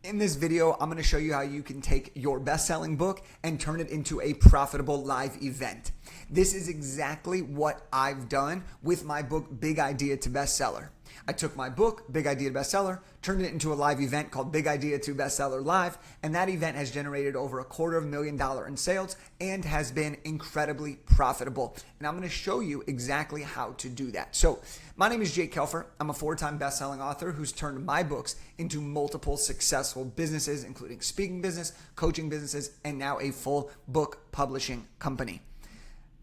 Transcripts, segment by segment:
In this video, I'm going to show you how you can take your best-selling book and turn it into a profitable live event. This is exactly what I've done with my book, Big Idea to Bestseller. I took my book, Big Idea to Bestseller, turned it into a live event called Big Idea to Bestseller Live, and that event has generated over $250,000 in sales and has been incredibly profitable. And I'm going to show you exactly how to do that. So, my name is Jake Kelfer. I'm a 4-time best-selling author who's turned my books into multiple successful businesses, including speaking business, coaching businesses, and now a full book publishing company.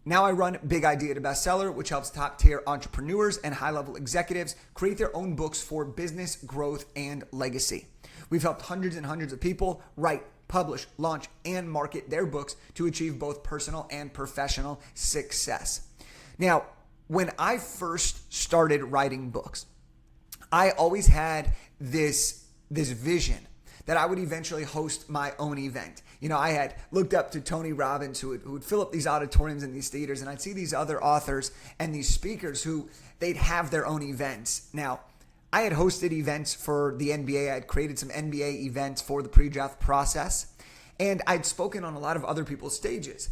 Now I run Big Idea to Bestseller, which helps top-tier entrepreneurs and high-level executives create their own books for business, growth, and legacy. We've helped hundreds and hundreds of people write, publish, launch, and market their books to achieve both personal and professional success. Now, when I first started writing books, I always had this vision that I would eventually host my own event. You know, I had looked up to Tony Robbins, who would fill up these auditoriums and these theaters, and I'd see these other authors and these speakers who they'd have their own events. Now, I had hosted events for the NBA. I had created some NBA events for the pre-draft process, and I'd spoken on a lot of other people's stages.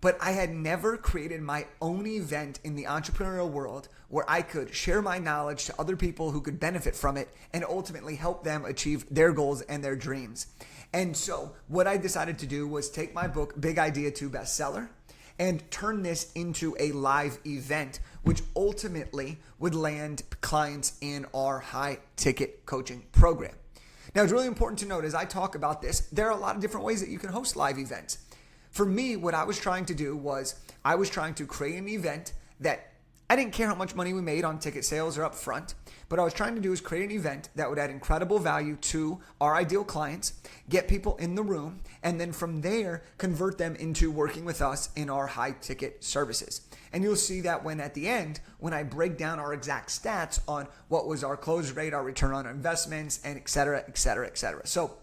But I had never created my own event in the entrepreneurial world where I could share my knowledge to other people who could benefit from it and ultimately help them achieve their goals and their dreams. And so what I decided to do was take my book, Big Idea to Bestseller, and turn this into a live event, which ultimately would land clients in our high ticket coaching program. Now, it's really important to note as I talk about this, there are a lot of different ways that you can host live events. For me, what I was trying to do was I was trying to create an event that I didn't care how much money we made on ticket sales or up front, but I was trying to do is create an event that would add incredible value to our ideal clients, get people in the room, and then from there, convert them into working with us in our high ticket services. And you'll see that when at the end, when I break down our exact stats on what was our close rate, our return on investments, and et cetera, et cetera, et cetera. So,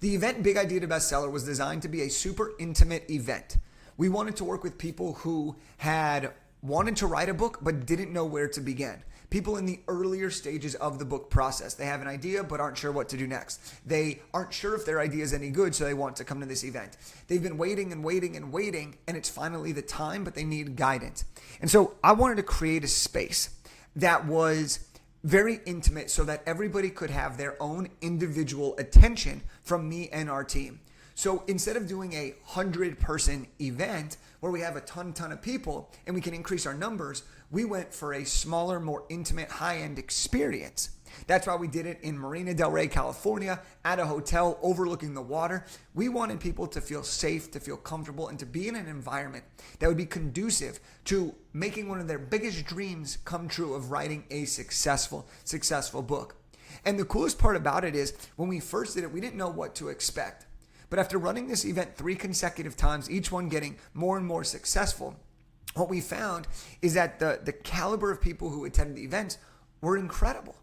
the event Big Idea to Bestseller was designed to be a super intimate event. We wanted to work with people who had wanted to write a book but didn't know where to begin. People in the earlier stages of the book process. They have an idea but aren't sure what to do next. They aren't sure if their idea is any good, so they want to come to this event. They've been waiting and waiting and waiting, and it's finally the time, but they need guidance. And so I wanted to create a space that was very intimate so that everybody could have their own individual attention from me and our team. So instead of doing a 100-person event where we have a ton of people and we can increase our numbers, we went for a smaller, more intimate, high-end experience. That's why we did it in Marina del Rey, California, at a hotel overlooking the water. We wanted people to feel safe, to feel comfortable, and to be in an environment that would be conducive to making one of their biggest dreams come true of writing a successful book. And the coolest part about it is when we first did it, we didn't know what to expect. But after running this event 3 consecutive times, each one getting more and more successful, what we found is that the caliber of people who attended the events were incredible.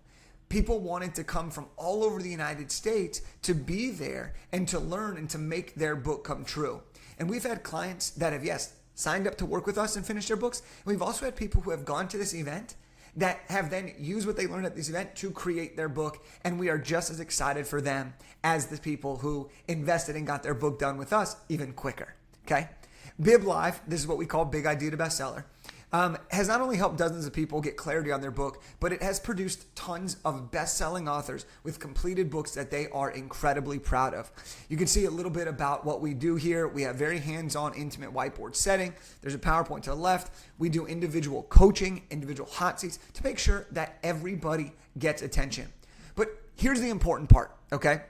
People wanted to come from all over the United States to be there and to learn and to make their book come true. And we've had clients that have, yes, signed up to work with us and finish their books. And we've also had people who have gone to this event that have then used what they learned at this event to create their book. And we are just as excited for them as the people who invested and got their book done with us even quicker. Okay? Bib Live, this is what we call Big Idea to Bestseller, has not only helped dozens of people get clarity on their book, but it has produced tons of best-selling authors with completed books that they are incredibly proud of. You can see a little bit about what we do here. We have very hands-on, intimate whiteboard setting. There's a PowerPoint to the left. We do individual coaching, individual hot seats to make sure that everybody gets attention. But here's the important part, okay?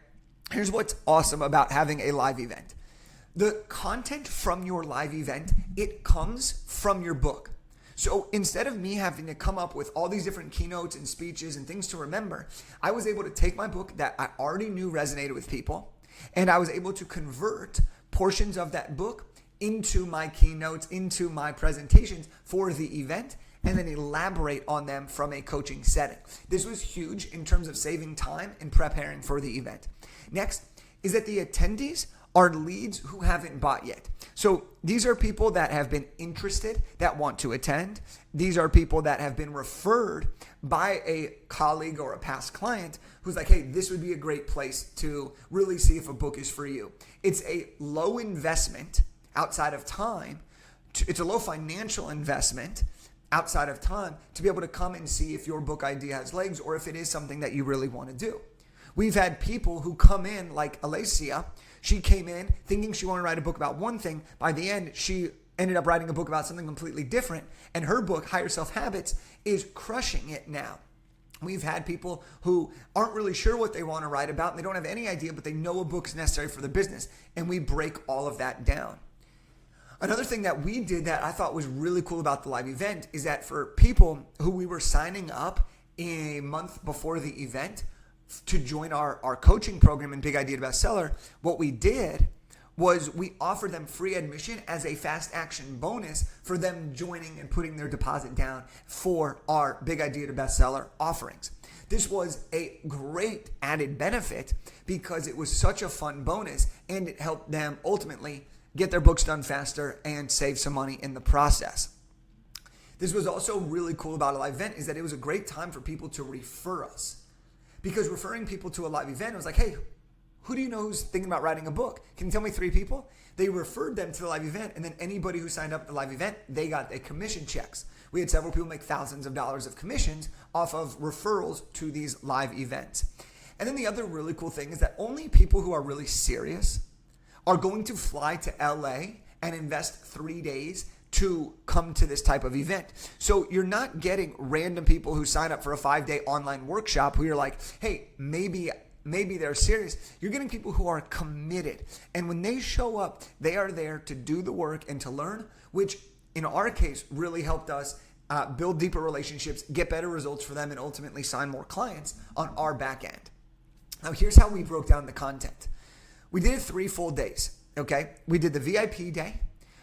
Here's what's awesome about having a live event. The content from your live event, it comes from your book. So instead of me having to come up with all these different keynotes and speeches and things to remember, I was able to take my book that I already knew resonated with people, and I was able to convert portions of that book into my keynotes, into my presentations for the event, and then elaborate on them from a coaching setting. This was huge in terms of saving time and preparing for the event. Next is that the attendees are leads who haven't bought yet. So these are people that have been interested, that want to attend. These are people that have been referred by a colleague or a past client who's like, hey, this would be a great place to really see if a book is for you. It's a low investment outside of time. It's a low financial investment outside of time to be able to come and see if your book idea has legs or if it is something that you really want to do. We've had people who come in like Alacia. She came in thinking she wanted to write a book about one thing. By the end, she ended up writing a book about something completely different. And her book, Higher Self Habits, is crushing it now. We've had people who aren't really sure what they want to write about and they don't have any idea, but they know a book is necessary for their business. And we break all of that down. Another thing that we did that I thought was really cool about the live event is that for people who we were signing up a month before the event to join our coaching program in Big Idea to Bestseller, what we did was we offered them free admission as a fast action bonus for them joining and putting their deposit down for our Big Idea to Bestseller offerings. This was a great added benefit because it was such a fun bonus and it helped them ultimately get their books done faster and save some money in the process. This was also really cool about a live event is that it was a great time for people to refer us. Because referring people to a live event, it was like, hey, who do you know who's thinking about writing a book? Can you tell me 3 people? They referred them to the live event, and then anybody who signed up at the live event, they got their commission checks. We had several people make thousands of dollars of commissions off of referrals to these live events. And then the other really cool thing is that only people who are really serious are going to fly to LA and invest 3 days to come to this type of event. So you're not getting random people who sign up for a 5-day online workshop who you're like, hey, maybe they're serious. You're getting people who are committed. And when they show up, they are there to do the work and to learn, which in our case really helped us build deeper relationships, get better results for them, and ultimately sign more clients on our back end. Now, here's how we broke down the content. We did it 3 full days, okay? We did the VIP day,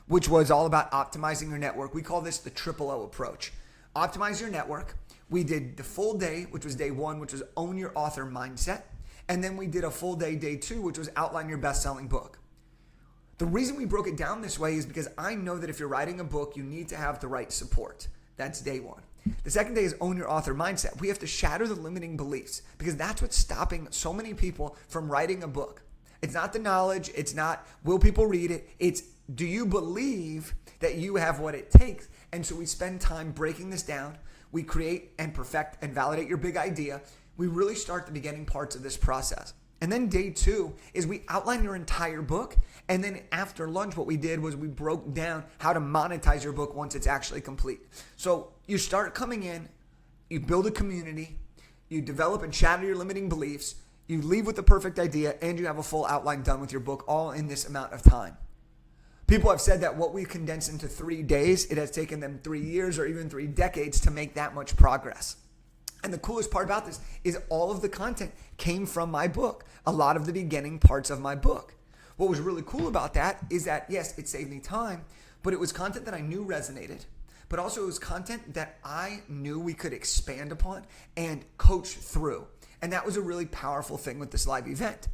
which was all about optimizing your network. We call this the triple O approach. Optimize your network. We did the full day, which was day 1, which was own your author mindset. And then we did a full day, day 2, which was outline your best-selling book. The reason we broke it down this way is because I know that if you're writing a book, you need to have the right support. That's day 1. The second day is own your author mindset. We have to shatter the limiting beliefs because that's what's stopping so many people from writing a book. It's not the knowledge. It's not will people read it. It's do you believe that you have what it takes? And so we spend time breaking this down. We create and perfect and validate your big idea. We really start the beginning parts of this process. And then day 2 is we outline your entire book. And then after lunch, what we did was we broke down how to monetize your book once it's actually complete. So you start coming in, you build a community, you develop and shatter your limiting beliefs, you leave with the perfect idea, and you have a full outline done with your book all in this amount of time. People have said that what we condensed into 3 days, it has taken them 3 years or even 3 decades to make that much progress. And the coolest part about this is all of the content came from my book, a lot of the beginning parts of my book. What was really cool about that is that, yes, it saved me time, but it was content that I knew resonated, but also it was content that I knew we could expand upon and coach through. And that was a really powerful thing with this live event.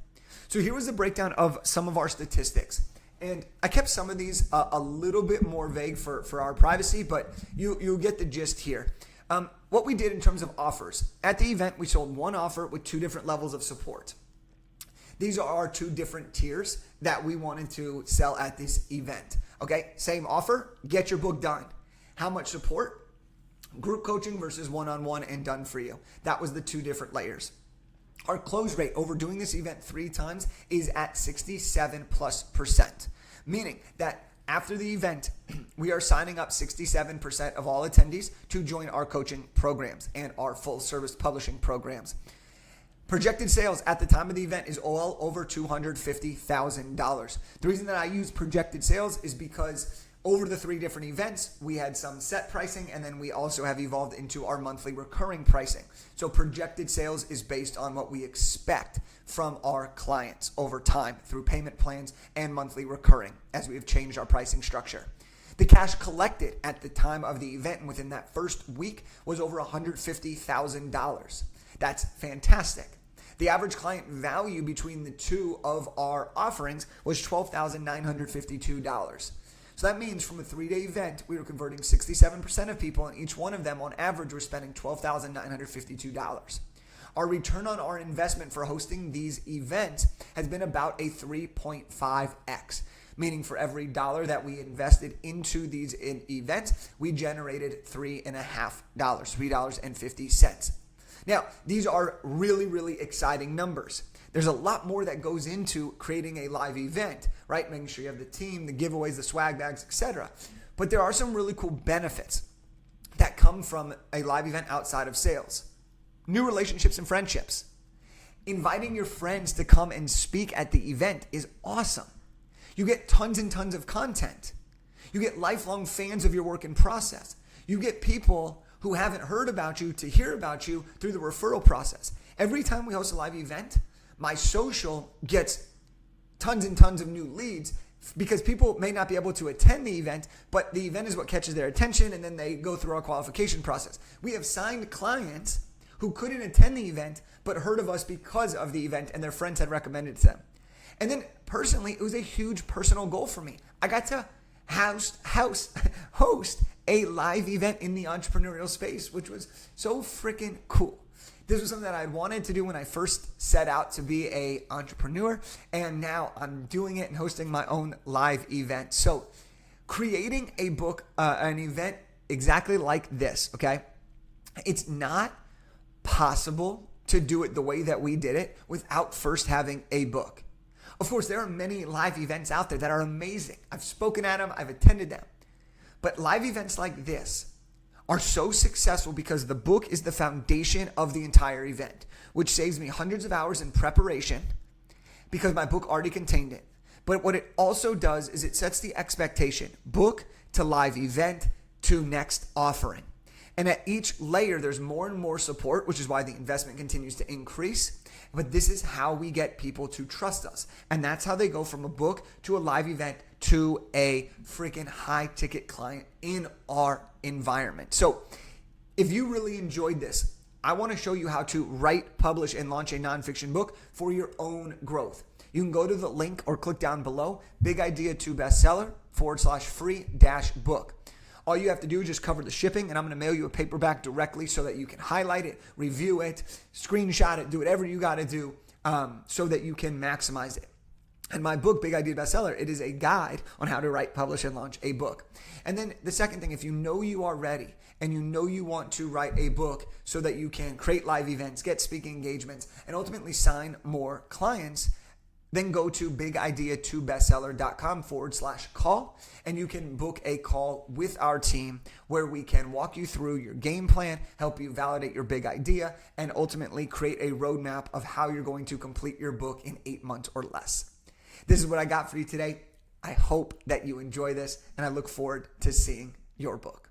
So here was the breakdown of some of our statistics. And I kept some of these a little bit more vague for our privacy, but you'll get the gist here. What we did in terms of offers. At the event, we sold 1 offer with 2 different levels of support. These are our 2 different tiers that we wanted to sell at this event. Okay, same offer, get your book done. How much support? Group coaching versus one-on-one and done for you. That was the 2 different layers. Our close rate over doing this event 3 times is at 67+%, meaning that after the event, we are signing up 67% of all attendees to join our coaching programs and our full service publishing programs. Projected sales at the time of the event is all over $250,000. The reason that I use projected sales is because over the 3 different events, we had some set pricing, and then we also have evolved into our monthly recurring pricing. So projected sales is based on what we expect from our clients over time through payment plans and monthly recurring as we have changed our pricing structure. The cash collected at the time of the event and within that first week was over $150,000. That's fantastic. The average client value between the two of our offerings was $12,952. So that means from a 3-day event, we were converting 67% of people, and each one of them on average were spending $12,952. Our return on our investment for hosting these events has been about a 3.5x, meaning for every dollar that we invested into these events, we generated $3.50, $3.50. Now, these are really, really exciting numbers. There's a lot more that goes into creating a live event, right? Making sure you have the team, the giveaways, the swag bags, etc. But there are some really cool benefits that come from a live event outside of sales. New relationships and friendships. Inviting your friends to come and speak at the event is awesome. You get tons and tons of content. You get lifelong fans of your work and process. You get people who haven't heard about you to hear about you through the referral process. Every time we host a live event, my social gets tons and tons of new leads because people may not be able to attend the event, but the event is what catches their attention, and then they go through our qualification process. We have signed clients who couldn't attend the event but heard of us because of the event and their friends had recommended it to them. And then personally, it was a huge personal goal for me. I got to host a live event in the entrepreneurial space, which was so freaking cool. This was something that I wanted to do when I first set out to be an entrepreneur, and now I'm doing it and hosting my own live event. So creating a book, an event exactly like this, okay? It's not possible to do it the way that we did it without first having a book. Of course, there are many live events out there that are amazing. I've spoken at them, I've attended them. But live events like this are so successful because the book is the foundation of the entire event, which saves me hundreds of hours in preparation because my book already contained it. But what it also does is it sets the expectation, book to live event to next offering. And at each layer, there's more and more support, which is why the investment continues to increase. But this is how we get people to trust us. And that's how they go from a book to a live event to a freaking high ticket client in our environment. So if you really enjoyed this, I want to show you how to write, publish, and launch a nonfiction book for your own growth. You can go to the link or click down below, Big Idea to Bestseller /free-book. All you have to do is just cover the shipping, and I'm going to mail you a paperback directly so that you can highlight it, review it, screenshot it, do whatever you got to do so that you can maximize it. And my book, Big Idea Bestseller, it is a guide on how to write, publish, and launch a book. And then the second thing, if you know you are ready and you know you want to write a book so that you can create live events, get speaking engagements, and ultimately sign more clients, then go to bigidea2bestseller.com /call, and you can book a call with our team where we can walk you through your game plan, help you validate your big idea, and ultimately create a roadmap of how you're going to complete your book in 8 months or less. This is what I got for you today. I hope that you enjoy this, and I look forward to seeing your book.